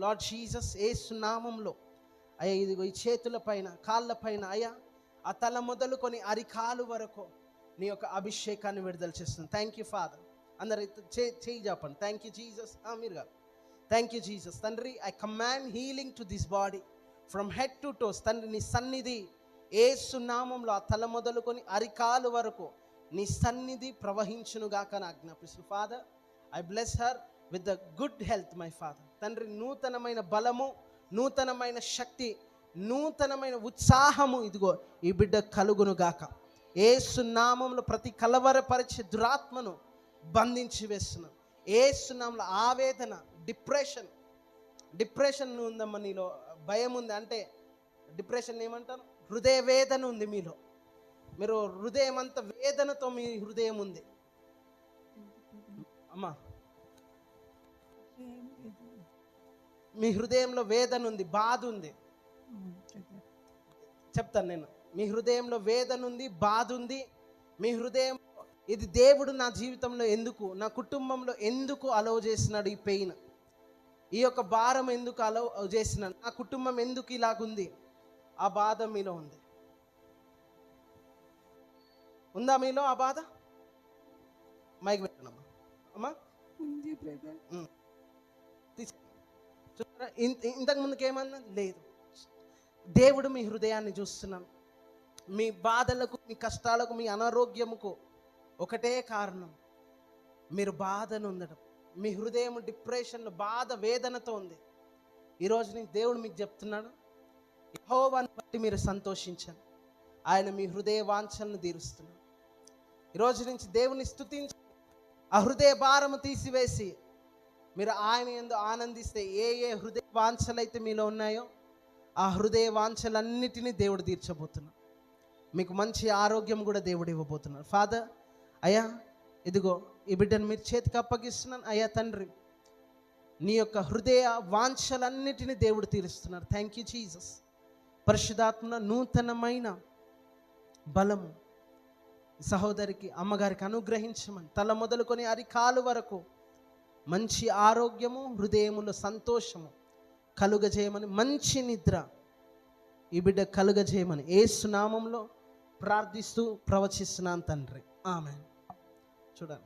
Lord Jesus యేసు నామములో అయ్యా ఇదిగో ఈ చేతుల పైన కాళ్ళ పైన అయ్యా ఆ తల మొదలుకొని అరికాలు వరకు నీ యొక్క అభిషేకాన్ని విడుదల చేస్తుంది. Thank you father. అందరు చేయి చెప్పండి. Thank you Jesus. మీరు కాదు. Thank you Jesus. తండ్రి, I command healing to this body from head to toes. తండ్రి, నీ సన్నిధి యేసు నామములో ఆ తల మొదలుకొని అరికాలు వరకు నీ సన్నిధి ప్రవహించునుగాక అని ఆజ్ఞాపిస్తున్నాను. Father, I bless her with the good health my father. తండ్రి, నూతనమైన బలము, నూతనమైన శక్తి, నూతనమైన ఉత్సాహము ఇదిగో ఈ బిడ్డ కలుగునుగాక. యేసు నామములో ప్రతి కలవరపరిచే దురాత్మను బంధించి వేస్తున్నాను. యేసు నామములో ఆవేదన, డిప్రెషన్ ఉందమ్మా నీలో, భయం ఉంది. అంటే డిప్రెషన్ ఏమంటారు? హృదయ వేదన ఉంది మీలో. మీరు హృదయం అంతా వేదనతో మీ హృదయం ఉంది అమ్మా. మీ హృదయంలో వేదన ఉంది, బాధ ఉంది. చెప్తాను నేను. మీ హృదయంలో వేదన ఉంది, బాధ ఉంది. మీ హృదయం ఇది దేవుడు నా జీవితంలో ఎందుకు, నా కుటుంబంలో ఎందుకు అలౌ చేసినాడు ఈ పెయిన్, ఈ యొక్క భారం ఎందుకు అలౌ చేసినాడు, నా కుటుంబం ఎందుకు ఇలాగుంది, ఆ బాధ మీలో ఉంది. ఉందా మీలో ఆ బాధ? మైక్ పెట్టనమ్మా. అమ్మా ఇంతకు ముందుకు ఏమన్నా లేదు. దేవుడు మీ హృదయాన్ని చూస్తున్నాను. మీ బాధలకు, మీ కష్టాలకు, మీ అనారోగ్యముకు ఒకటే కారణం, మీరు బాధను ఉండడం. మీ హృదయం డిప్రెషన్లో, బాధ, వేదనతో ఉంది. ఈరోజు నుంచి దేవుడు మీకు చెప్తున్నాడు, యెహోవాను బట్టి మీరు సంతోషించండి, ఆయన మీ హృదయ వాంఛలను తీరుస్తున్నాడు. ఈరోజు నుంచి దేవుని స్తుతించి ఆ హృదయ భారము తీసివేసి మీరు ఆయన యందు ఆనందిస్తే, ఏ హృదయ వాంఛలైతే మీలో ఉన్నాయో ఆ హృదయ వాంఛలన్నిటినీ దేవుడు తీర్చబోతున్నాడు. మీకు మంచి ఆరోగ్యం కూడా దేవుడు ఇవ్వబోతున్నాడు. ఫాదర్, అయ్యా ఇదిగో ఈ బిడ్డను మీరు చేతికి అప్పగిస్తున్నాను. అయ్యా తండ్రి, నీ యొక్క హృదయ వాంఛలన్నిటినీ దేవుడు తీరుస్తున్నాడు. Thank you Jesus. పరిశుద్ధాత్మ నూతనమైన బలము సహోదరికి, అమ్మగారికి అనుగ్రహించమని, తల మొదలుకొని అరికాలు వరకు మంచి ఆరోగ్యము, హృదయములో సంతోషము కలుగజేయమని, మంచి నిద్ర ఈ బిడ్డ కలుగజేయమని యేసు నామములో ప్రార్థిస్తూ ప్రవచిస్తున్నాను తండ్రి. ఆమేన్. చూడండి.